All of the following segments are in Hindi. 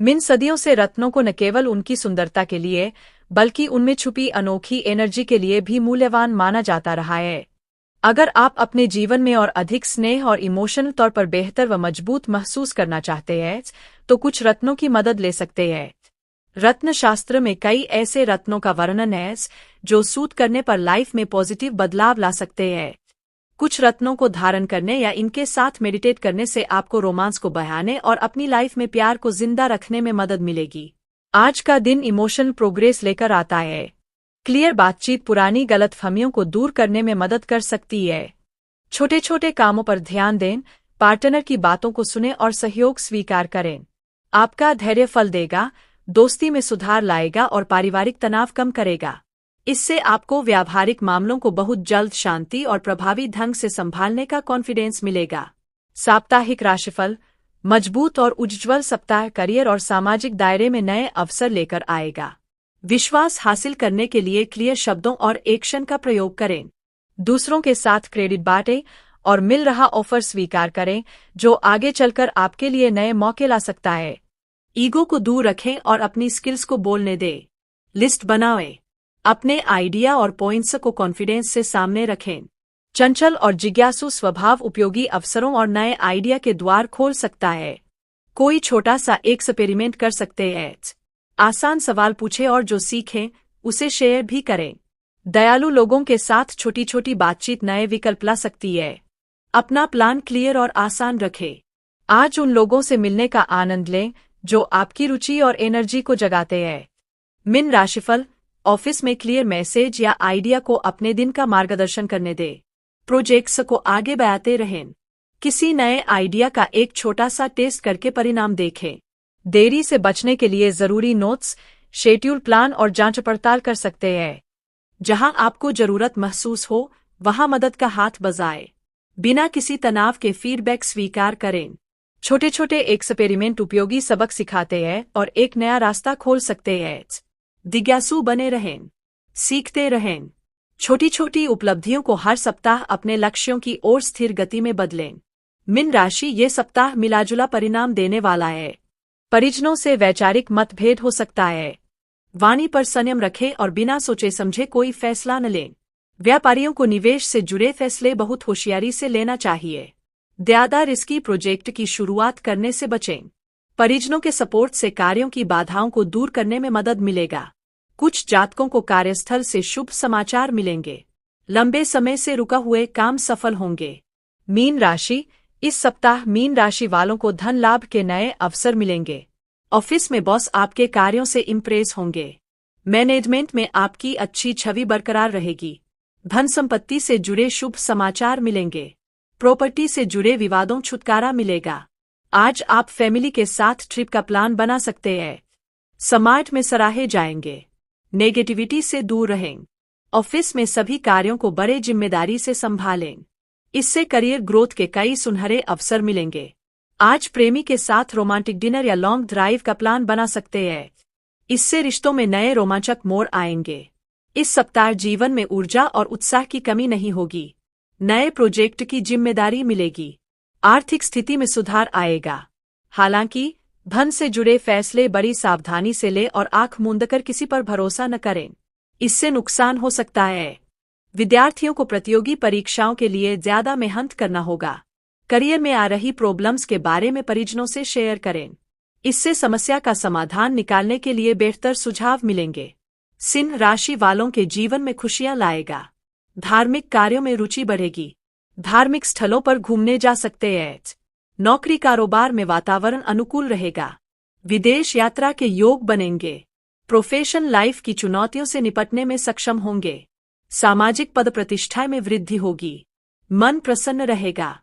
मिन सदियों से रत्नों को न केवल उनकी सुंदरता के लिए बल्कि उनमें छुपी अनोखी एनर्जी के लिए भी मूल्यवान माना जाता रहा है। अगर आप अपने जीवन में और अधिक स्नेह और इमोशनल तौर पर बेहतर व मजबूत महसूस करना चाहते हैं तो कुछ रत्नों की मदद ले सकते हैं। रत्न शास्त्र में कई ऐसे रत्नों का वर्णन है जो सूट करने पर लाइफ में पॉजिटिव बदलाव ला सकते हैं। कुछ रत्नों को धारण करने या इनके साथ मेडिटेट करने से आपको रोमांस को बढ़ाने और अपनी लाइफ में प्यार को जिंदा रखने में मदद मिलेगी। आज का दिन इमोशनल प्रोग्रेस लेकर आता है। क्लियर बातचीत पुरानी गलतफहमियों को दूर करने में मदद कर सकती है। छोटे छोटे कामों पर ध्यान दें, पार्टनर की बातों को सुनें और सहयोग स्वीकार करें। आपका धैर्य फल देगा, दोस्ती में सुधार लाएगा और पारिवारिक तनाव कम करेगा। इससे आपको व्यावहारिक मामलों को बहुत जल्द शांति और प्रभावी ढंग से संभालने का कॉन्फिडेंस मिलेगा। साप्ताहिक राशिफल। मजबूत और उज्ज्वल सप्ताह करियर और सामाजिक दायरे में नए अवसर लेकर आएगा। विश्वास हासिल करने के लिए क्लियर शब्दों और एक्शन का प्रयोग करें। दूसरों के साथ क्रेडिट बांटें और मिल रहा ऑफर स्वीकार करें जो आगे चलकर आपके लिए नए मौके ला सकता है। ईगो को दूर रखें और अपनी स्किल्स को बोलने दें। लिस्ट बनाएं। अपने आइडिया और पॉइंट्स को कॉन्फिडेंस से सामने रखें। चंचल और जिज्ञासु स्वभाव उपयोगी अवसरों और नए आइडिया के द्वार खोल सकता है। कोई छोटा सा एक्सपेरिमेंट कर सकते हैं। आसान सवाल पूछें और जो सीखें उसे शेयर भी करें। दयालु लोगों के साथ छोटी छोटी बातचीत नए विकल्प ला सकती है। अपना प्लान क्लियर और आसान रखें। आज उन लोगों से मिलने का आनंद लें जो आपकी रुचि और एनर्जी को जगाते हैं। मिन राशिफल। ऑफिस में क्लियर मैसेज या आइडिया को अपने दिन का मार्गदर्शन करने दें। प्रोजेक्ट्स को आगे बढ़ाते रहें। किसी नए आइडिया का एक छोटा सा टेस्ट करके परिणाम देखें। देरी से बचने के लिए जरूरी नोट्स, शेड्यूल प्लान और जांच पड़ताल कर सकते हैं। जहां आपको जरूरत महसूस हो वहां मदद का हाथ बजाएं। बिना किसी तनाव के फीडबैक स्वीकार करें। छोटे छोटे एक्सपेरिमेंट उपयोगी सबक सिखाते हैं और एक नया रास्ता खोल सकते हैं। जिज्ञासु बने रहें। सीखते रहें। छोटी छोटी उपलब्धियों को हर सप्ताह अपने लक्ष्यों की ओर स्थिर गति में बदलें। मिन राशि ये सप्ताह मिलाजुला परिणाम देने वाला है। परिजनों से वैचारिक मतभेद हो सकता है। वाणी पर संयम रखें और बिना सोचे समझे कोई फैसला न लें। व्यापारियों को निवेश से जुड़े फैसले बहुत होशियारी से लेना चाहिए। ज्यादा रिस्की प्रोजेक्ट की शुरुआत करने से बचें। परिजनों के सपोर्ट से कार्यों की बाधाओं को दूर करने में मदद मिलेगा। कुछ जातकों को कार्यस्थल से शुभ समाचार मिलेंगे। लंबे समय से रुका हुए काम सफल होंगे। मीन राशि। इस सप्ताह मीन राशि वालों को धन लाभ के नए अवसर मिलेंगे। ऑफिस में बॉस आपके कार्यों से इम्प्रेस होंगे। मैनेजमेंट में आपकी अच्छी छवि बरकरार रहेगी। धन संपत्ति से जुड़े शुभ समाचार मिलेंगे। प्रॉपर्टी से जुड़े विवादों छुटकारा मिलेगा। आज आप फैमिली के साथ ट्रिप का प्लान बना सकते हैं। समाज में सराहे जाएंगे। नेगेटिविटी से दूर रहें। ऑफिस में सभी कार्यों को बड़े जिम्मेदारी से संभालें। इससे करियर ग्रोथ के कई सुनहरे अवसर मिलेंगे। आज प्रेमी के साथ रोमांटिक डिनर या लॉन्ग ड्राइव का प्लान बना सकते हैं। इससे रिश्तों में नए रोमांचक मोड़ आएंगे। इस सप्ताह जीवन में ऊर्जा और उत्साह की कमी नहीं होगी। नए प्रोजेक्ट की जिम्मेदारी मिलेगी। आर्थिक स्थिति में सुधार आएगा। हालांकि धन से जुड़े फैसले बड़ी सावधानी से लें और आंख मूंदकर किसी पर भरोसा न करें। इससे नुकसान हो सकता है। विद्यार्थियों को प्रतियोगी परीक्षाओं के लिए ज्यादा मेहनत करना होगा। करियर में आ रही प्रॉब्लम्स के बारे में परिजनों से शेयर करें। इससे समस्या का समाधान निकालने के लिए बेहतर सुझाव मिलेंगे। सिंह राशि वालों के जीवन में खुशियां लाएगा। धार्मिक कार्यों में रुचि बढ़ेगी। धार्मिक स्थलों पर घूमने जा सकते हैं। नौकरी कारोबार में वातावरण अनुकूल रहेगा। विदेश यात्रा के योग बनेंगे। प्रोफेशनल लाइफ की चुनौतियों से निपटने में सक्षम होंगे। सामाजिक पद प्रतिष्ठा में वृद्धि होगी। मन प्रसन्न रहेगा।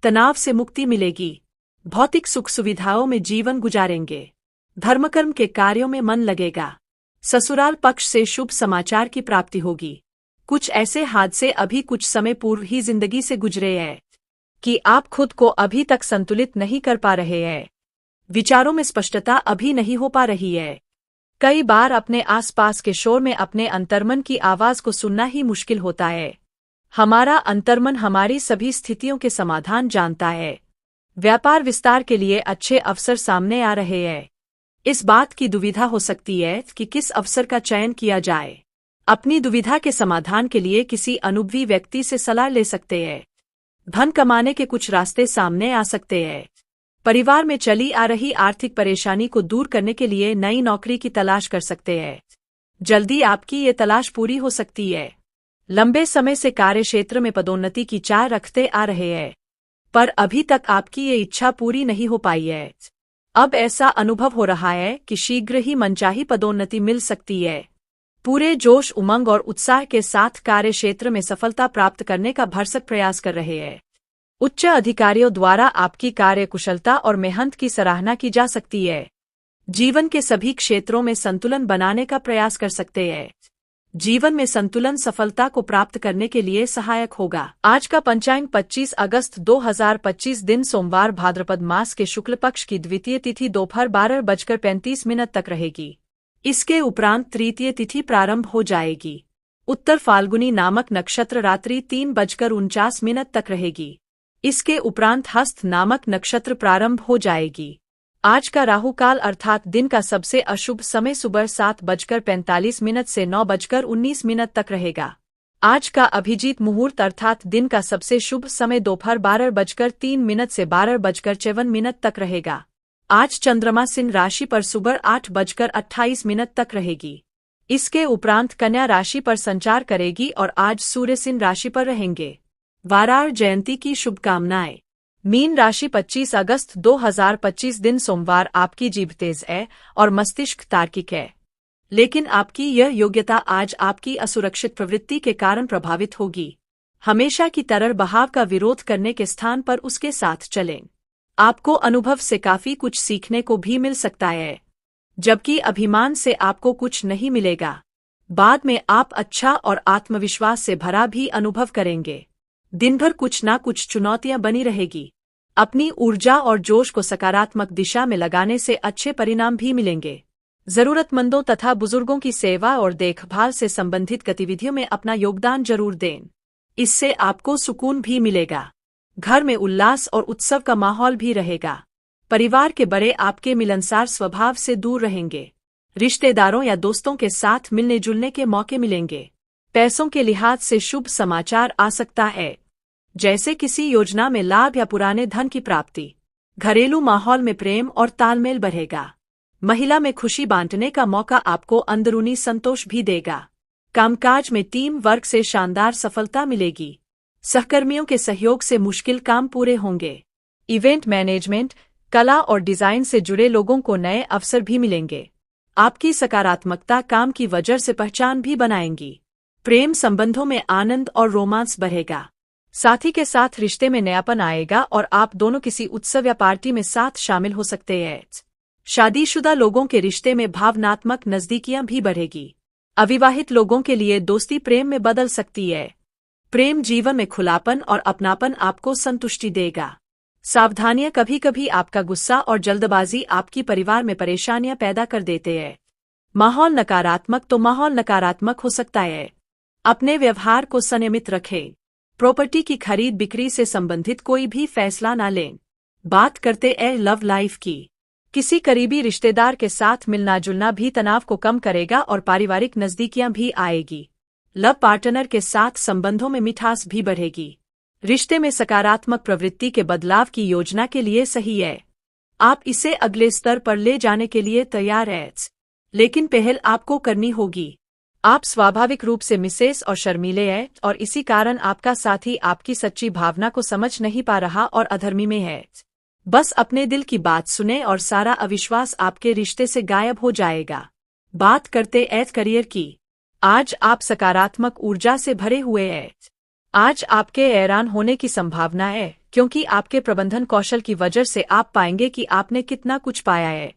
तनाव से मुक्ति मिलेगी। भौतिक सुख सुविधाओं में जीवन गुजारेंगे। धर्मकर्म के कार्यों में मन लगेगा। ससुराल पक्ष से शुभ समाचार की प्राप्ति होगी। कुछ ऐसे हादसे अभी कुछ समय पूर्व ही जिंदगी से गुजरे हैं कि आप खुद को अभी तक संतुलित नहीं कर पा रहे हैं। विचारों में स्पष्टता अभी नहीं हो पा रही है। कई बार अपने आसपास के शोर में अपने अंतर्मन की आवाज को सुनना ही मुश्किल होता है। हमारा अंतर्मन हमारी सभी स्थितियों के समाधान जानता है। व्यापार विस्तार के लिए अच्छे अवसर सामने आ रहे हैं। इस बात की दुविधा हो सकती है कि किस अवसर का चयन किया जाए। अपनी दुविधा के समाधान के लिए किसी अनुभवी व्यक्ति से सलाह ले सकते हैं। धन कमाने के कुछ रास्ते सामने आ सकते हैं। परिवार में चली आ रही आर्थिक परेशानी को दूर करने के लिए नई नौकरी की तलाश कर सकते हैं। जल्दी आपकी ये तलाश पूरी हो सकती है। लंबे समय से कार्यक्षेत्र में पदोन्नति की चाह रखते आ रहे हैं, पर अभी तक आपकी ये इच्छा पूरी नहीं हो पाई है। अब ऐसा अनुभव हो रहा है कि शीघ्र ही मनचाही पदोन्नति मिल सकती है। पूरे जोश, उमंग और उत्साह के साथ कार्यक्षेत्र में सफलता प्राप्त करने का भरसक प्रयास कर रहे हैं। उच्च अधिकारियों द्वारा आपकी कार्यकुशलता और मेहनत की सराहना की जा सकती है। जीवन के सभी क्षेत्रों में संतुलन बनाने का प्रयास कर सकते हैं। जीवन में संतुलन सफलता को प्राप्त करने के लिए सहायक होगा। आज का पंचांग 25 अगस्त 2025 दिन सोमवार, भाद्रपद मास के शुक्ल पक्ष की द्वितीय तिथि दोपहर 12:35 तक रहेगी। इसके उपरांत तृतीय तिथि प्रारंभ हो जाएगी। उत्तर फाल्गुनी नामक नक्षत्र रात्रि 3:49 तक रहेगी। इसके उपरांत हस्त नामक नक्षत्र प्रारंभ हो जाएगी। आज का राहु काल अर्थात दिन का सबसे अशुभ समय सुबह 7:45 से 9:19 तक रहेगा। आज का अभिजीत मुहूर्त अर्थात दिन का सबसे शुभ समय दोपहर 12:03 से 12:54 तक रहेगा। आज चंद्रमा सिंह राशि पर सुबह 8:28 तक रहेगी। इसके उपरांत कन्या राशि पर संचार करेगी और आज सूर्य सिंह राशि पर रहेंगे। वाराह जयंती की शुभकामनाएं। मीन राशि 25 अगस्त 2025 दिन सोमवार आपकी जीभ तेज है और मस्तिष्क तार्किक है, लेकिन आपकी यह योग्यता आज आपकी असुरक्षित प्रवृत्ति के कारण प्रभावित होगी। हमेशा की तरह बहाव का विरोध करने के स्थान पर उसके साथ चलें। आपको अनुभव से काफी कुछ सीखने को भी मिल सकता है, जबकि अभिमान से आपको कुछ नहीं मिलेगा। बाद में आप अच्छा और आत्मविश्वास से भरा भी अनुभव करेंगे। दिन भर कुछ ना कुछ चुनौतियां बनी रहेगी। अपनी ऊर्जा और जोश को सकारात्मक दिशा में लगाने से अच्छे परिणाम भी मिलेंगे। जरूरतमंदों तथा बुजुर्गों की सेवा और देखभाल से संबंधित गतिविधियों में अपना योगदान जरूर दें। इससे आपको सुकून भी मिलेगा। घर में उल्लास और उत्सव का माहौल भी रहेगा। परिवार के बड़े आपके मिलनसार स्वभाव से दूर रहेंगे। रिश्तेदारों या दोस्तों के साथ मिलने जुलने के मौके मिलेंगे। पैसों के लिहाज से शुभ समाचार आ सकता है, जैसे किसी योजना में लाभ या पुराने धन की प्राप्ति। घरेलू माहौल में प्रेम और तालमेल बढ़ेगा। महिला में खुशी बांटने का मौका आपको अंदरूनी संतोष भी देगा। कामकाज में टीम वर्क से शानदार सफलता मिलेगी। सहकर्मियों के सहयोग से मुश्किल काम पूरे होंगे। इवेंट मैनेजमेंट, कला और डिजाइन से जुड़े लोगों को नए अवसर भी मिलेंगे। आपकी सकारात्मकता काम की वजह से पहचान भी बनाएंगी। प्रेम संबंधों में आनंद और रोमांस बढ़ेगा। साथी के साथ रिश्ते में नयापन आएगा और आप दोनों किसी उत्सव या पार्टी में साथ शामिल हो सकते हैं। शादीशुदा लोगों के रिश्ते में भावनात्मक नजदीकियां भी बढ़ेगी। अविवाहित लोगों के लिए दोस्ती प्रेम में बदल सकती है। प्रेम जीवन में खुलापन और अपनापन आपको संतुष्टि देगा। सावधानियां, कभी कभी आपका गुस्सा और जल्दबाजी आपकी परिवार में परेशानियां पैदा कर देते हैं। माहौल नकारात्मक तो माहौल नकारात्मक हो सकता है। अपने व्यवहार को संयमित रखें। प्रॉपर्टी की खरीद बिक्री से संबंधित कोई भी फैसला न लें। बात करते हैं लव लाइफ की। किसी करीबी रिश्तेदार के साथ मिलना जुलना भी तनाव को कम करेगा और पारिवारिक नजदीकियां भी आएगी। लव पार्टनर के साथ संबंधों में मिठास भी बढ़ेगी। रिश्ते में सकारात्मक प्रवृत्ति के बदलाव की योजना के लिए सही है। आप इसे अगले स्तर पर ले जाने के लिए तैयार हैं, लेकिन पहल आपको करनी होगी। आप स्वाभाविक रूप से मिसेस और शर्मीले हैं और इसी कारण आपका साथी आपकी सच्ची भावना को समझ नहीं पा रहा और अधर्मी में है। बस अपने दिल की बात सुने और सारा अविश्वास आपके रिश्ते से गायब हो जाएगा। बात करते हैं करियर की। आज आप सकारात्मक ऊर्जा से भरे हुए हैं। आज आपके हैरान होने की संभावना है, क्योंकि आपके प्रबंधन कौशल की वजह से आप पाएंगे कि आपने कितना कुछ पाया है।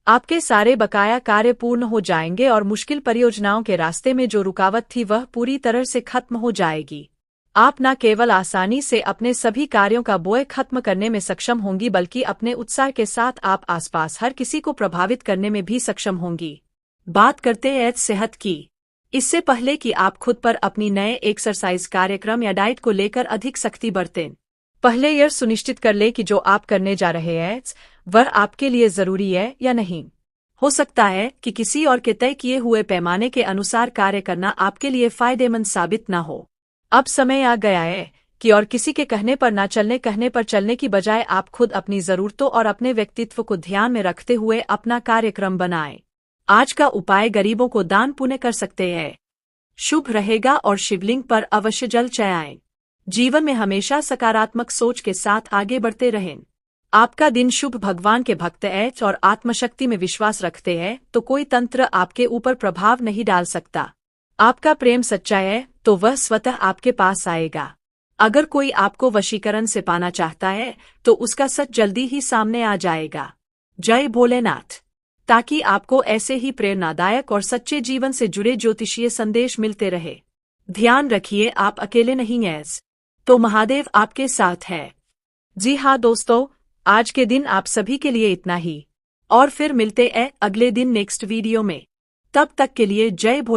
आपके सारे बकाया कार्य पूर्ण हो जाएंगे और मुश्किल परियोजनाओं के रास्ते में जो रुकावट थी वह पूरी तरह से खत्म हो जाएगी। आप न केवल आसानी से अपने सभी कार्यों का बोझ खत्म करने में सक्षम होंगी, बल्कि अपने उत्साह के साथ आप आसपास हर किसी को प्रभावित करने में भी सक्षम होंगी। बात करते हैं सेहत की। इससे पहले कि आप खुद पर अपनी नए एक्सरसाइज कार्यक्रम या डाइट को लेकर अधिक सख्ती बरतें, पहले यह सुनिश्चित कर ले कि जो आप करने जा रहे हैं वह आपके लिए जरूरी है या नहीं। हो सकता है कि किसी और के तय किए हुए पैमाने के अनुसार कार्य करना आपके लिए फायदेमंद साबित न हो। अब समय आ गया है कि और किसी के कहने पर चलने की बजाय आप खुद अपनी जरूरतों और अपने व्यक्तित्व को ध्यान में रखते हुए अपना कार्यक्रम बनाएं। आज का उपाय गरीबों को दान पुण्य कर सकते हैं। शुभ रहेगा और शिवलिंग पर अवश्य जल चढ़ाएं। जीवन में हमेशा सकारात्मक सोच के साथ आगे बढ़ते रहें। आपका दिन शुभ। भगवान के भक्त हैं और आत्मशक्ति में विश्वास रखते हैं तो कोई तंत्र आपके ऊपर प्रभाव नहीं डाल सकता। आपका प्रेम सच्चा है तो वह स्वतः आपके पास आएगा। अगर कोई आपको वशीकरण से पाना चाहता है तो उसका सच जल्दी ही सामने आ जाएगा। जय भोलेनाथ। ताकि आपको ऐसे ही प्रेरणादायक और सच्चे जीवन से जुड़े ज्योतिषीय संदेश मिलते रहे। ध्यान रखिए, आप अकेले नहीं हैं, तो महादेव आपके साथ है। जी हाँ दोस्तों, आज के दिन आप सभी के लिए इतना ही, और फिर मिलते हैं अगले दिन नेक्स्ट वीडियो में। तब तक के लिए जय भोले।